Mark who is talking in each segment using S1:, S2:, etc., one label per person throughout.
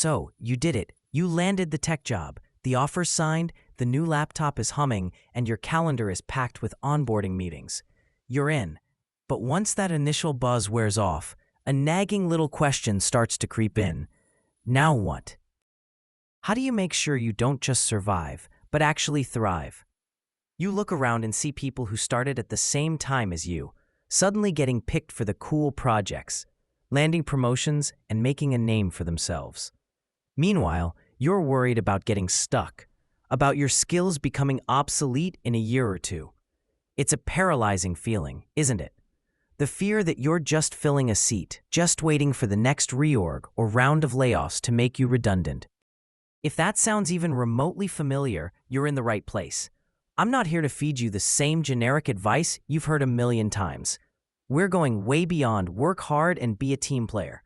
S1: So, you did it. You landed the tech job. The offer's signed, the new laptop is humming, and your calendar is packed with onboarding meetings. You're in. But once that initial buzz wears off, a nagging little question starts to creep in. Now what? How do you make sure you don't just survive, but actually thrive? You look around and see people who started at the same time as you, suddenly getting picked for the cool projects, landing promotions, and making a name for themselves. Meanwhile, you're worried about getting stuck, about your skills becoming obsolete in a year or two. It's a paralyzing feeling, isn't it? The fear that you're just filling a seat, just waiting for the next reorg or round of layoffs to make you redundant. If that sounds even remotely familiar, you're in the right place. I'm not here to feed you the same generic advice you've heard a million times. We're going way beyond work hard and be a team player.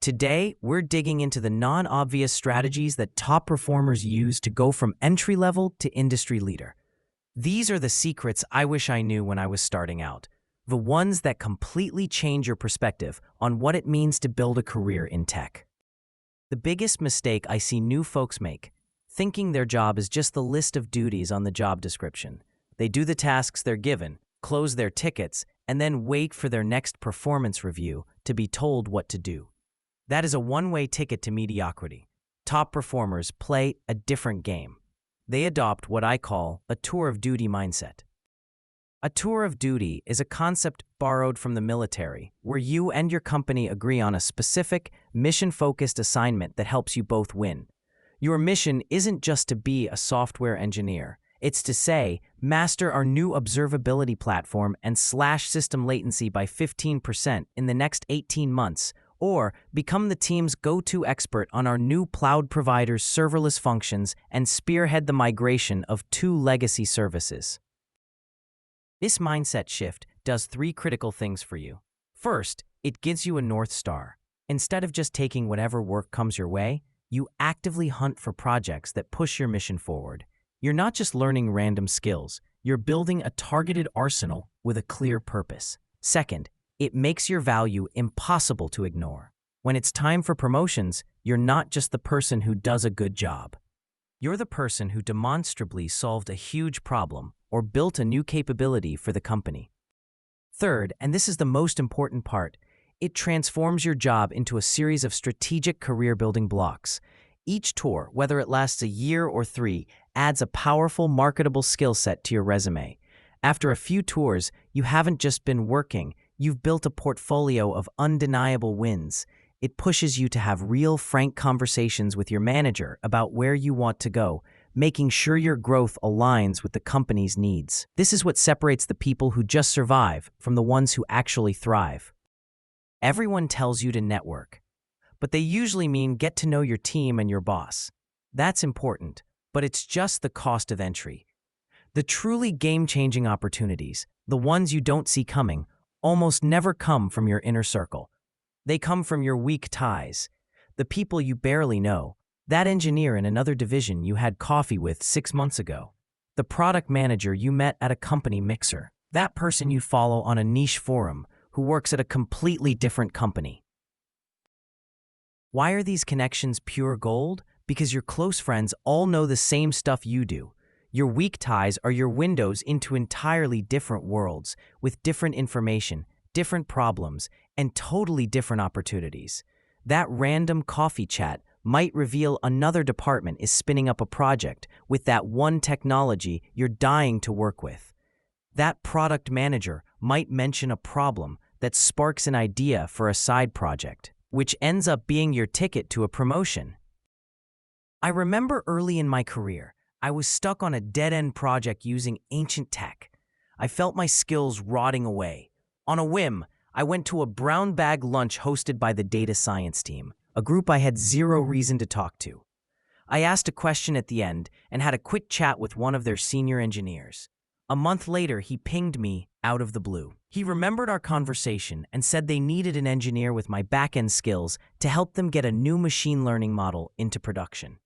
S1: Today, we're digging into the non-obvious strategies that top performers use to go from entry level to industry leader. These are the secrets I wish I knew when I was starting out. The ones that completely change your perspective on what it means to build a career in tech. The biggest mistake I see new folks make, thinking their job is just the list of duties on the job description. They do the tasks they're given, close their tickets, and then wait for their next performance review to be told what to do. That is a one-way ticket to mediocrity. Top performers play a different game. They adopt what I call a tour of duty mindset. A tour of duty is a concept borrowed from the military, where you and your company agree on a specific, mission-focused assignment that helps you both win. Your mission isn't just to be a software engineer. It's to say, master our new observability platform and slash system latency by 15% in the next 18 months, or become the team's go-to expert on our new cloud provider's serverless functions and spearhead the migration of 2 legacy services. This mindset shift does 3 critical things for you. First, it gives you a North Star. Instead of just taking whatever work comes your way, you actively hunt for projects that push your mission forward. You're not just learning random skills, you're building a targeted arsenal with a clear purpose. Second, it makes your value impossible to ignore. When it's time for promotions, you're not just the person who does a good job. You're the person who demonstrably solved a huge problem or built a new capability for the company. Third, and this is the most important part, it transforms your job into a series of strategic career-building blocks. Each tour, whether it lasts a year or 3, adds a powerful, marketable skill set to your resume. After a few tours, you haven't just been working, you've built a portfolio of undeniable wins. It pushes you to have real, frank conversations with your manager about where you want to go, making sure your growth aligns with the company's needs. This is what separates the people who just survive from the ones who actually thrive. Everyone tells you to network, but they usually mean get to know your team and your boss. That's important, but it's just the cost of entry. The truly game-changing opportunities, the ones you don't see coming, almost never come from your inner circle. They come from your weak ties, the people you barely know, that engineer in another division you had coffee with 6 months ago, the product manager you met at a company mixer, that person you follow on a niche forum who works at a completely different company. Why are these connections pure gold? Because your close friends all know the same stuff you do. Your weak ties are your windows into entirely different worlds with different information, different problems, and totally different opportunities. That random coffee chat might reveal another department is spinning up a project with that one technology you're dying to work with. That product manager might mention a problem that sparks an idea for a side project, which ends up being your ticket to a promotion. I remember early in my career, I was stuck on a dead-end project using ancient tech. I felt my skills rotting away. On a whim, I went to a brown bag lunch hosted by the data science team, a group I had zero reason to talk to. I asked a question at the end and had a quick chat with one of their senior engineers. A month later, he pinged me out of the blue. He remembered our conversation and said they needed an engineer with my back-end skills to help them get a new machine learning model into production.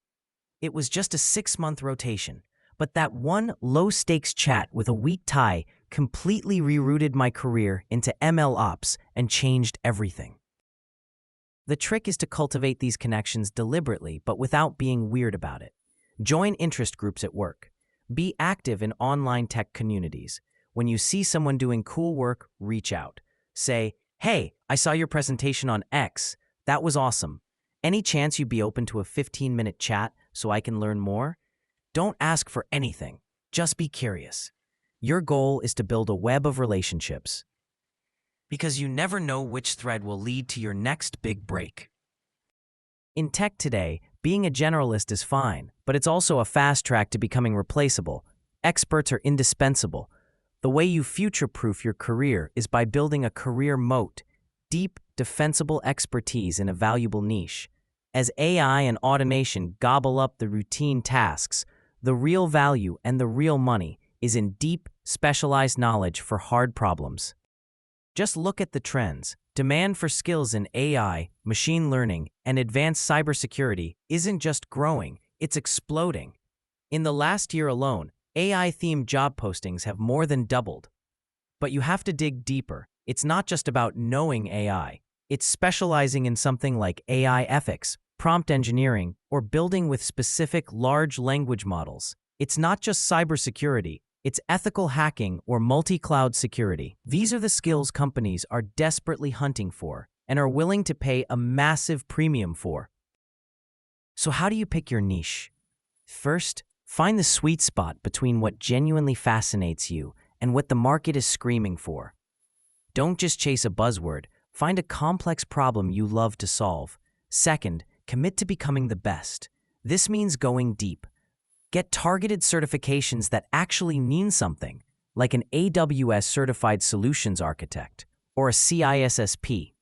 S1: It was just a 6-month rotation, but that one low-stakes chat with a weak tie completely rerouted my career into ML ops and changed everything. The trick is to cultivate these connections deliberately but without being weird about it. Join interest groups at work. Be active in online tech communities. When you see someone doing cool work, reach out. Say, "Hey, I saw your presentation on X. That was awesome. Any chance you'd be open to a 15-minute chat so I can learn more?" Don't ask for anything. Just be curious. Your goal is to build a web of relationships, because you never know which thread will lead to your next big break. In tech today, being a generalist is fine, but it's also a fast track to becoming replaceable. Experts are indispensable. The way you future-proof your career is by building a career moat, deep, defensible expertise in a valuable niche. As AI and automation gobble up the routine tasks, the real value and the real money is in deep, specialized knowledge for hard problems. Just look at the trends. Demand for skills in AI, machine learning, and advanced cybersecurity isn't just growing, it's exploding. In the last year alone, AI-themed job postings have more than doubled. But you have to dig deeper. It's not just about knowing AI. It's specializing in something like AI ethics, prompt engineering, or building with specific large language models. It's not just cybersecurity. It's ethical hacking or multi-cloud security. These are the skills companies are desperately hunting for and are willing to pay a massive premium for. So how do you pick your niche? First, find the sweet spot between what genuinely fascinates you and what the market is screaming for. Don't just chase a buzzword. Find a complex problem you love to solve. Second, commit to becoming the best. This means going deep. Get targeted certifications that actually mean something, like an AWS Certified Solutions Architect or a CISSP.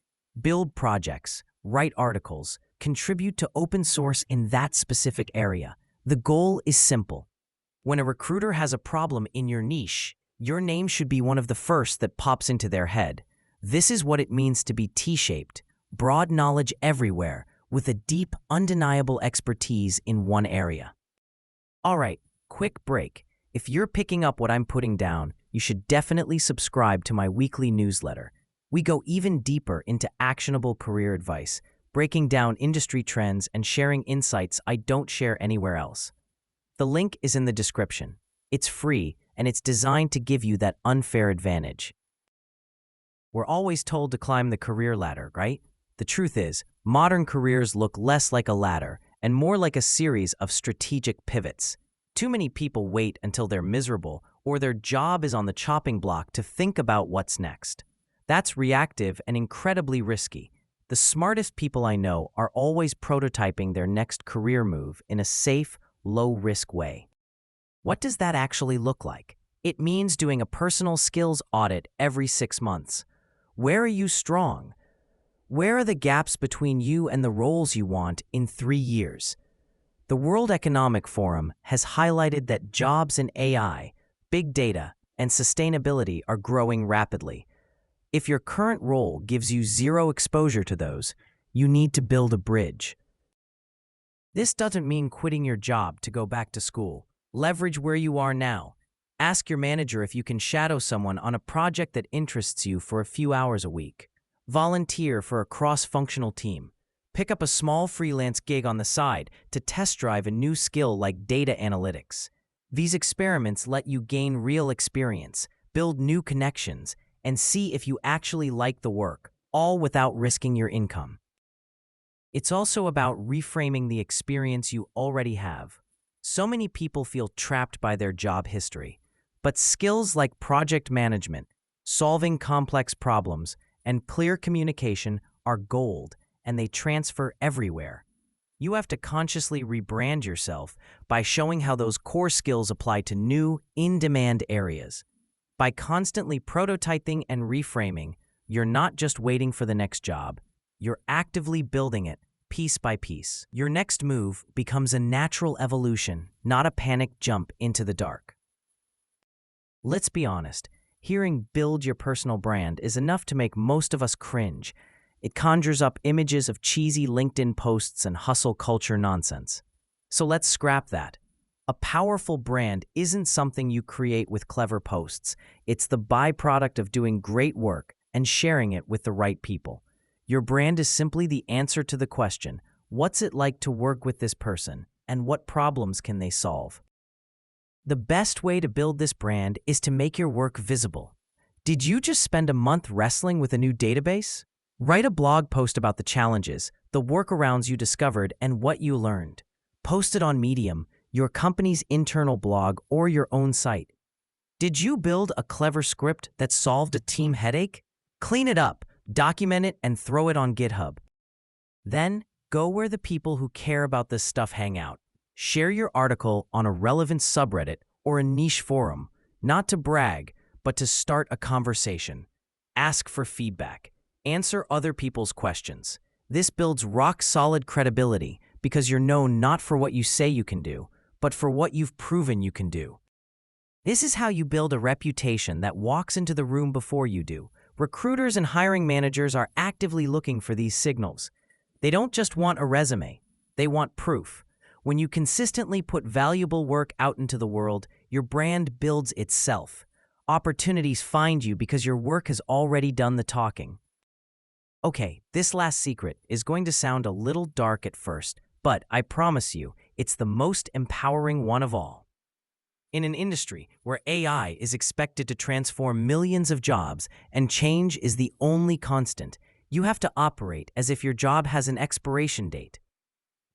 S1: Build projects, write articles, contribute to open source in that specific area. The goal is simple. When a recruiter has a problem in your niche, your name should be one of the first that pops into their head. This is what it means to be T-shaped, broad knowledge everywhere, with a deep, undeniable expertise in one area. All right, quick break. If you're picking up what I'm putting down, you should definitely subscribe to my weekly newsletter. We go even deeper into actionable career advice, breaking down industry trends and sharing insights I don't share anywhere else. The link is in the description. It's free, and it's designed to give you that unfair advantage. We're always told to climb the career ladder, right? The truth is, modern careers look less like a ladder and more like a series of strategic pivots. Too many people wait until they're miserable or their job is on the chopping block to think about what's next. That's reactive and incredibly risky. The smartest people I know are always prototyping their next career move in a safe, low-risk way. What does that actually look like? It means doing a personal skills audit every 6 months. Where are you strong? Where are the gaps between you and the roles you want in 3 years? The World Economic Forum has highlighted that jobs in AI, big data, and sustainability are growing rapidly. If your current role gives you zero exposure to those, you need to build a bridge. This doesn't mean quitting your job to go back to school. Leverage where you are now. Ask your manager if you can shadow someone on a project that interests you for a few hours a week. Volunteer for a cross-functional team. Pick up a small freelance gig on the side to test drive a new skill like data analytics. These experiments let you gain real experience, build new connections, and see if you actually like the work, all without risking your income. It's also about reframing the experience you already have. So many people feel trapped by their job history, but skills like project management, solving complex problems, and clear communication are gold, and they transfer everywhere. You have to consciously rebrand yourself by showing how those core skills apply to new, in-demand areas. By constantly prototyping and reframing, you're not just waiting for the next job, you're actively building it piece by piece. Your next move becomes a natural evolution, not a panicked jump into the dark. Let's be honest. Hearing "build your personal brand" is enough to make most of us cringe. It conjures up images of cheesy LinkedIn posts and hustle culture nonsense. So let's scrap that. A powerful brand isn't something you create with clever posts. It's the byproduct of doing great work and sharing it with the right people. Your brand is simply the answer to the question, what's it like to work with this person, and what problems can they solve? The best way to build this brand is to make your work visible. Did you just spend a month wrestling with a new database? Write a blog post about the challenges, the workarounds you discovered, and what you learned. Post it on Medium, your company's internal blog, or your own site. Did you build a clever script that solved a team headache? Clean it up, document it, and throw it on GitHub. Then, go where the people who care about this stuff hang out. Share your article on a relevant subreddit or a niche forum, not to brag, but to start a conversation. Ask for feedback. Answer other people's questions. This builds rock-solid credibility because you're known not for what you say you can do, but for what you've proven you can do. This is how you build a reputation that walks into the room before you do. Recruiters and hiring managers are actively looking for these signals. They don't just want a resume, they want proof. When you consistently put valuable work out into the world, your brand builds itself. Opportunities find you because your work has already done the talking. Okay, this last secret is going to sound a little dark at first, but I promise you, it's the most empowering one of all. In an industry where AI is expected to transform millions of jobs and change is the only constant, you have to operate as if your job has an expiration date.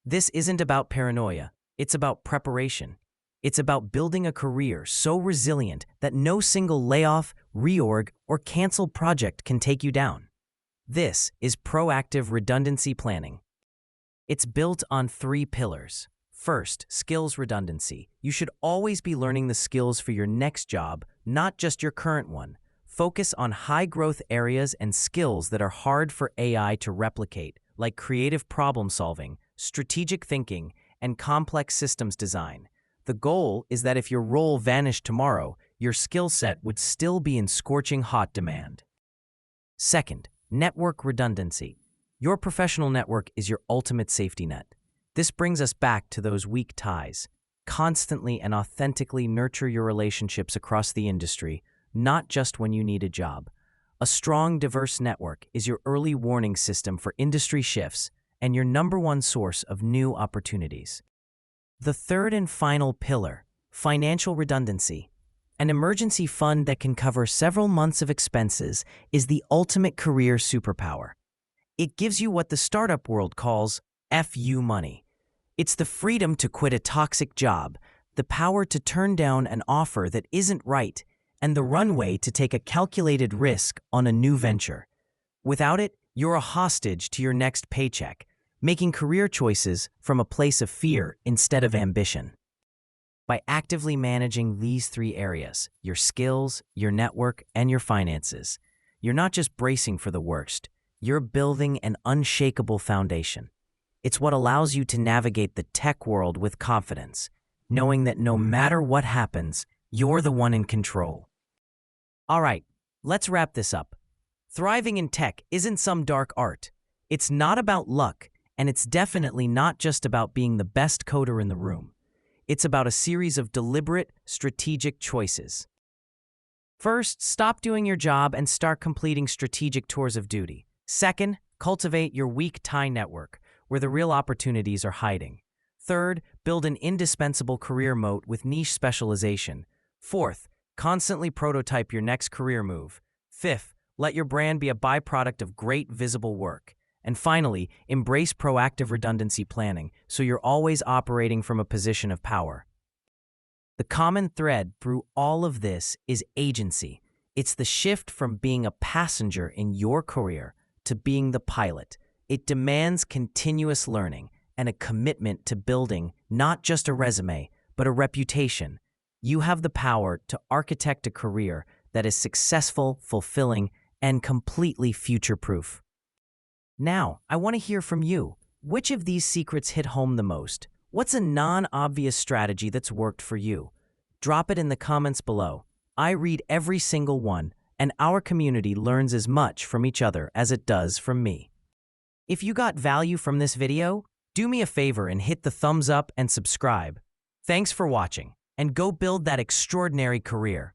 S1: This isn't about paranoia, it's about preparation. It's about building a career so resilient that no single layoff, reorg, or canceled project can take you down. This is proactive redundancy planning. It's built on 3 pillars. First, skills redundancy. You should always be learning the skills for your next job, not just your current one. Focus on high-growth areas and skills that are hard for AI to replicate, like creative problem-solving, strategic thinking, and complex systems design. The goal is that if your role vanished tomorrow, your skill set would still be in scorching hot demand. Second, network redundancy. Your professional network is your ultimate safety net. This brings us back to those weak ties. Constantly and authentically nurture your relationships across the industry, not just when you need a job. A strong, diverse network is your early warning system for industry shifts and your #1 source of new opportunities. The third and final pillar, financial redundancy. An emergency fund that can cover several months of expenses is the ultimate career superpower. It gives you what the startup world calls FU money. It's the freedom to quit a toxic job, the power to turn down an offer that isn't right, and the runway to take a calculated risk on a new venture. Without it, you're a hostage to your next paycheck, making career choices from a place of fear instead of ambition. By actively managing these 3 areas, your skills, your network, and your finances, you're not just bracing for the worst, you're building an unshakable foundation. It's what allows you to navigate the tech world with confidence, knowing that no matter what happens, you're the one in control. All right, let's wrap this up. Thriving in tech isn't some dark art. It's not about luck, and it's definitely not just about being the best coder in the room. It's about a series of deliberate, strategic choices. First, stop doing your job and start completing strategic tours of duty. Second, cultivate your weak tie network, where the real opportunities are hiding. Third, build an indispensable career moat with niche specialization. Fourth, constantly prototype your next career move. Fifth, let your brand be a byproduct of great visible work. And finally, embrace proactive redundancy planning so you're always operating from a position of power. The common thread through all of this is agency. It's the shift from being a passenger in your career to being the pilot. It demands continuous learning and a commitment to building not just a resume, but a reputation. You have the power to architect a career that is successful, fulfilling, and completely future-proof. Now, I want to hear from you. Which of these secrets hit home the most? What's a non-obvious strategy that's worked for you? Drop it in the comments below. I read every single one, and our community learns as much from each other as it does from me. If you got value from this video, do me a favor and hit the thumbs up and subscribe. Thanks for watching, and go build that extraordinary career.